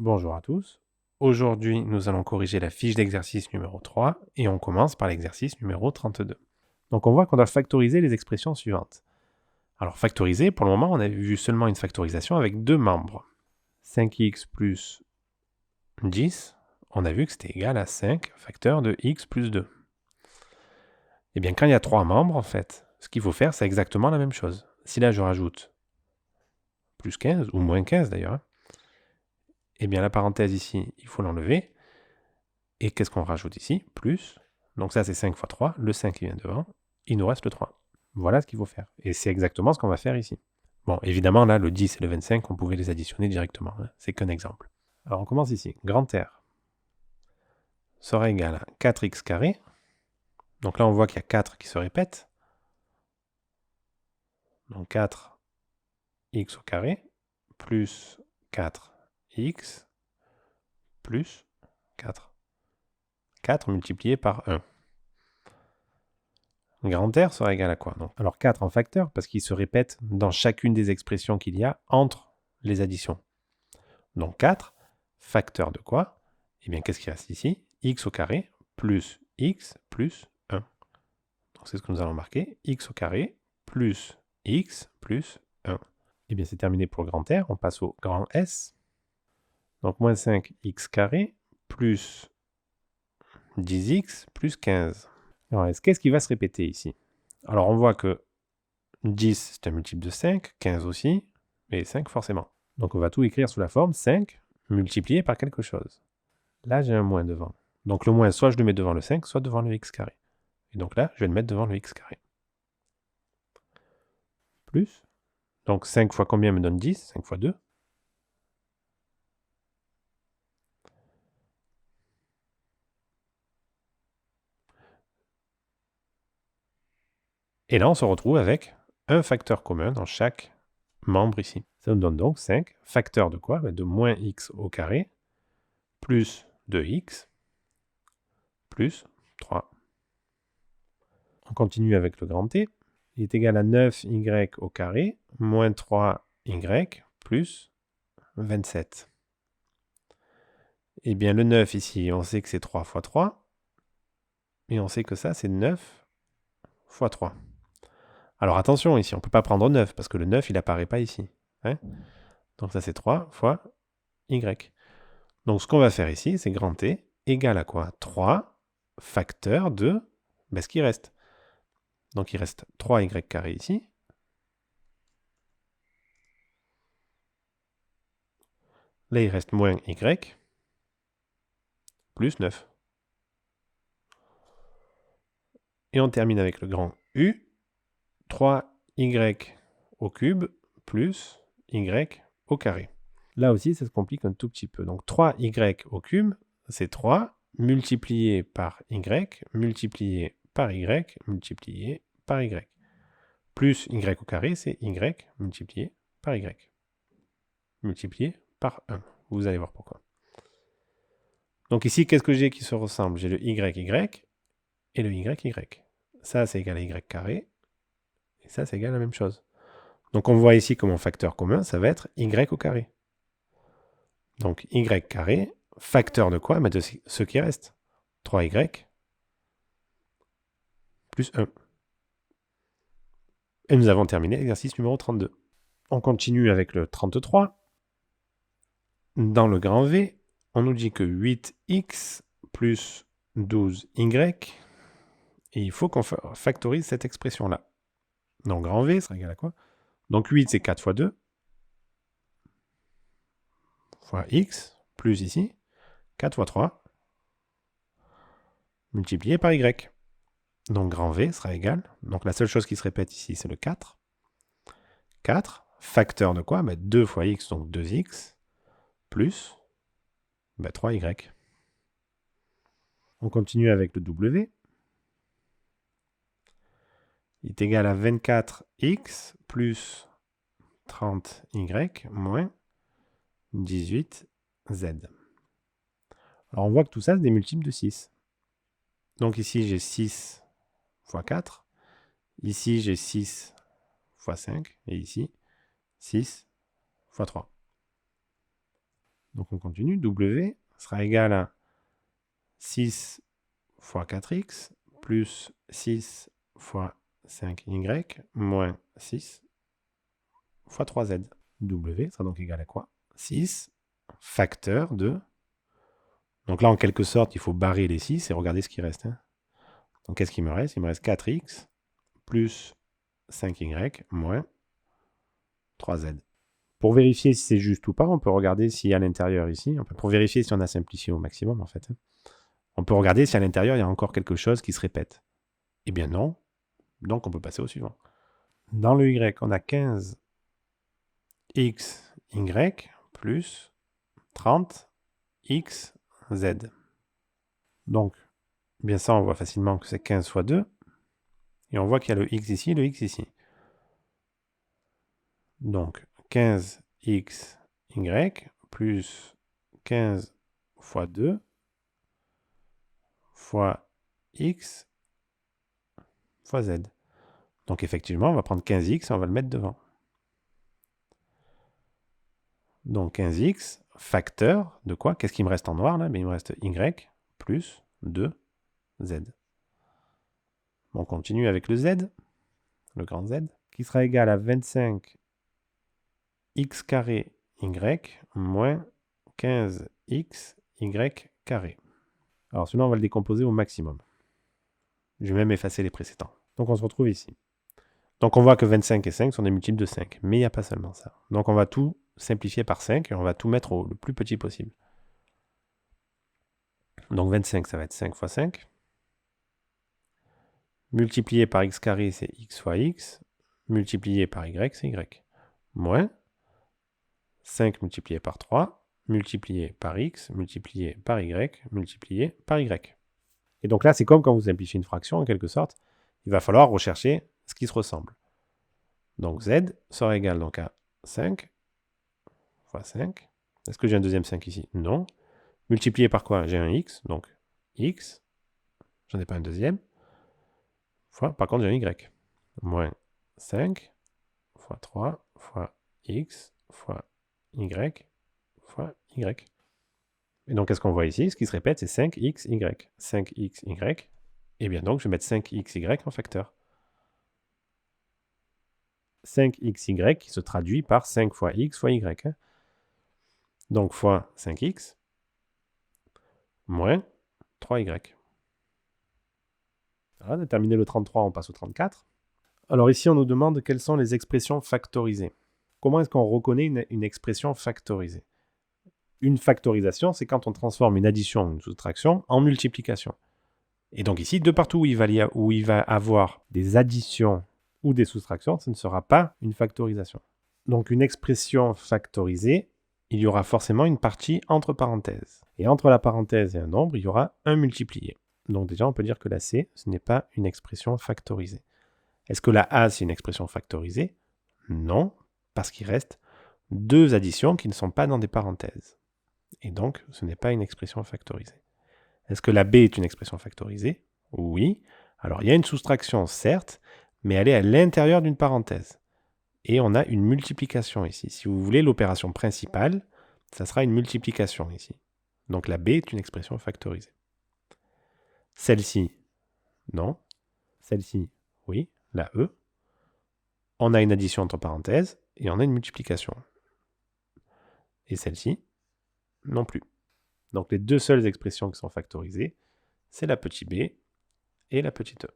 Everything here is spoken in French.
Bonjour à tous. Aujourd'hui, nous allons corriger la fiche d'exercice numéro 3 et on commence par l'exercice numéro 32. Donc on voit qu'on doit factoriser les expressions suivantes. Alors factoriser, pour le moment, on a vu seulement une factorisation avec deux membres. 5x plus 10, on a vu que c'était égal à 5 facteur de x plus 2. Et bien quand il y a trois membres, en fait, ce qu'il faut faire, c'est exactement la même chose. Si là je rajoute plus 15, ou moins 15 d'ailleurs, et bien la parenthèse ici, il faut l'enlever. Et qu'est-ce qu'on rajoute ici? Plus. Donc ça, c'est 5 fois 3. Le 5 qui vient devant. Il nous reste le 3. Voilà ce qu'il faut faire. Et c'est exactement ce qu'on va faire ici. Bon, évidemment, là, le 10 et le 25, on pouvait les additionner directement. Hein. C'est qu'un exemple. Alors, on commence ici. Grand R sera égal à 4x carré. Donc là, on voit qu'il y a 4 qui se répètent. Donc 4x au carré plus 4x plus 4. 4 multiplié par 1. Grand R sera égal à quoi? Donc, alors 4 en facteur, parce qu'il se répète dans chacune des expressions qu'il y a entre les additions. Donc 4, facteur de quoi? Eh bien, qu'est-ce qui reste ici? X au carré plus x plus 1. Donc c'est ce que nous allons marquer. X au carré plus x plus 1. Eh bien, c'est terminé pour le grand R. On passe au grand S. Donc moins 5x carré plus 10x plus 15. Alors, qu'est-ce qui va se répéter ici? Alors, on voit que 10, c'est un multiple de 5, 15 aussi, et 5 forcément. Donc, on va tout écrire sous la forme 5 multiplié par quelque chose. Là, j'ai un moins devant. Donc, le moins, soit je le mets devant le 5, soit devant le x carré. Et donc là, je vais le mettre devant le x carré. Plus. Donc, 5 fois combien me donne 10? 5 fois 2. Et là, on se retrouve avec un facteur commun dans chaque membre ici. Ça nous donne donc 5. Facteur de quoi? De moins x au carré plus 2x plus 3. On continue avec le grand T. Il est égal à 9y au carré moins 3y plus 27. Eh bien, le 9 ici, on sait que c'est 3 fois 3. Et on sait que ça, c'est 9 fois 3. Alors attention, ici, on ne peut pas prendre 9, parce que le 9, il n'apparaît pas ici. Hein? Donc ça, c'est 3 fois y. Donc ce qu'on va faire ici, c'est grand T égale à quoi? 3 facteur de ce qui reste. Donc il reste 3y carré ici. Là, il reste moins y plus 9. Et on termine avec le grand U. 3y au cube plus y au carré. Là aussi, ça se complique un tout petit peu. Donc 3y au cube, c'est 3 multiplié par y, multiplié par y, multiplié par y. Plus y au carré, c'est y multiplié par y. Multiplié par 1. Vous allez voir pourquoi. Donc ici, qu'est-ce que j'ai qui se ressemble? J'ai le y et le y. Ça, c'est égal à y carré. Et ça, c'est égal à la même chose. Donc on voit ici que mon facteur commun, ça va être y au carré. Donc y carré, facteur de quoi? De ce qui reste. 3y plus 1. Et nous avons terminé l'exercice numéro 32. On continue avec le 33. Dans le grand V, on nous dit que 8x plus 12y, et il faut qu'on factorise cette expression-là. Donc grand V sera égal à quoi? Donc 8, c'est 4 fois 2, fois x, plus ici, 4 fois 3, multiplié par y. Donc grand V sera égal. Donc la seule chose qui se répète ici, c'est le 4. 4, facteur de quoi? 2 fois x, donc 2x, plus 3y. On continue avec le w. Il est égal à 24x plus 30y moins 18z. Alors on voit que tout ça, c'est des multiples de 6. Donc ici, j'ai 6 fois 4. Ici, j'ai 6 fois 5. Et ici, 6 fois 3. Donc on continue. W sera égal à 6 fois 4x plus 6 fois 5y moins 6 fois 3z. W sera donc égal à quoi? 6 facteur de... Donc là, en quelque sorte, il faut barrer les 6 et regarder ce qui reste. Hein. Donc qu'est-ce qu'il me reste? Il me reste 4x plus 5y moins 3z. Pour vérifier si c'est juste ou pas, on peut regarder si à l'intérieur ici, pour vérifier si on a simplifié au maximum en fait. Hein. On peut regarder si à l'intérieur il y a encore quelque chose qui se répète. Eh bien non, donc on peut passer au suivant. Dans le y, on a 15xy plus 30xz. Donc, bien ça, on voit facilement que c'est 15 fois 2. Et on voit qu'il y a le x ici et le x ici. Donc, 15xy plus 15 fois 2 fois x fois z. Donc, effectivement, on va prendre 15x et on va le mettre devant. Donc, 15x, facteur de quoi? Qu'est-ce qui me reste en noir là? Il me reste y plus 2z. On continue avec le z, le grand z, qui sera égal à 25 x carré y moins 15x y carré. Alors celui-là, on va le décomposer au maximum. Je vais même effacer les précédents. Donc on se retrouve ici. Donc on voit que 25 et 5 sont des multiples de 5, mais il n'y a pas seulement ça. Donc on va tout simplifier par 5 et on va tout mettre le plus petit possible. Donc 25, ça va être 5 fois 5. Multiplié par x carré, c'est x fois x. Multiplié par y, c'est y. Moins 5 multiplié par 3, multiplié par x, multiplié par y, multiplié par y. Et donc là, c'est comme quand vous simplifiez une fraction, en quelque sorte. Il va falloir rechercher ce qui se ressemble. Donc z sera égal donc à 5 fois 5. Est-ce que j'ai un deuxième 5 ici? Non. Multiplié par quoi? J'ai un x, donc x. J'en ai pas un deuxième. Par contre, j'ai un y. Moins 5 fois 3 fois x fois y fois y. Et donc, qu'est-ce qu'on voit ici? Ce qui se répète, c'est 5xy. 5xy. Et bien donc, je vais mettre 5xy en facteur. 5xy qui se traduit par 5 fois x fois y. Hein. Donc, fois 5x moins 3y. Voilà, on a terminé le 33, on passe au 34. Alors ici, on nous demande quelles sont les expressions factorisées. Comment est-ce qu'on reconnaît une expression factorisée? Une factorisation, c'est quand on transforme une addition ou une soustraction en multiplication. Et donc ici, de partout où il va avoir des additions ou des soustractions, ce ne sera pas une factorisation. Donc une expression factorisée, il y aura forcément une partie entre parenthèses. Et entre la parenthèse et un nombre, il y aura un multiplié. Donc déjà, on peut dire que la C, ce n'est pas une expression factorisée. Est-ce que la A, c'est une expression factorisée? Non, parce qu'il reste deux additions qui ne sont pas dans des parenthèses. Et donc, ce n'est pas une expression factorisée. Est-ce que la B est une expression factorisée? Oui. Alors, il y a une soustraction, certes, mais elle est à l'intérieur d'une parenthèse. Et on a une multiplication ici. Si vous voulez, l'opération principale, ça sera une multiplication ici. Donc, la B est une expression factorisée. Celle-ci, non. Celle-ci, oui. La E. On a une addition entre parenthèses et on a une multiplication. Et celle-ci, non plus. Donc, les deux seules expressions qui sont factorisées, c'est la petite b et la petite e.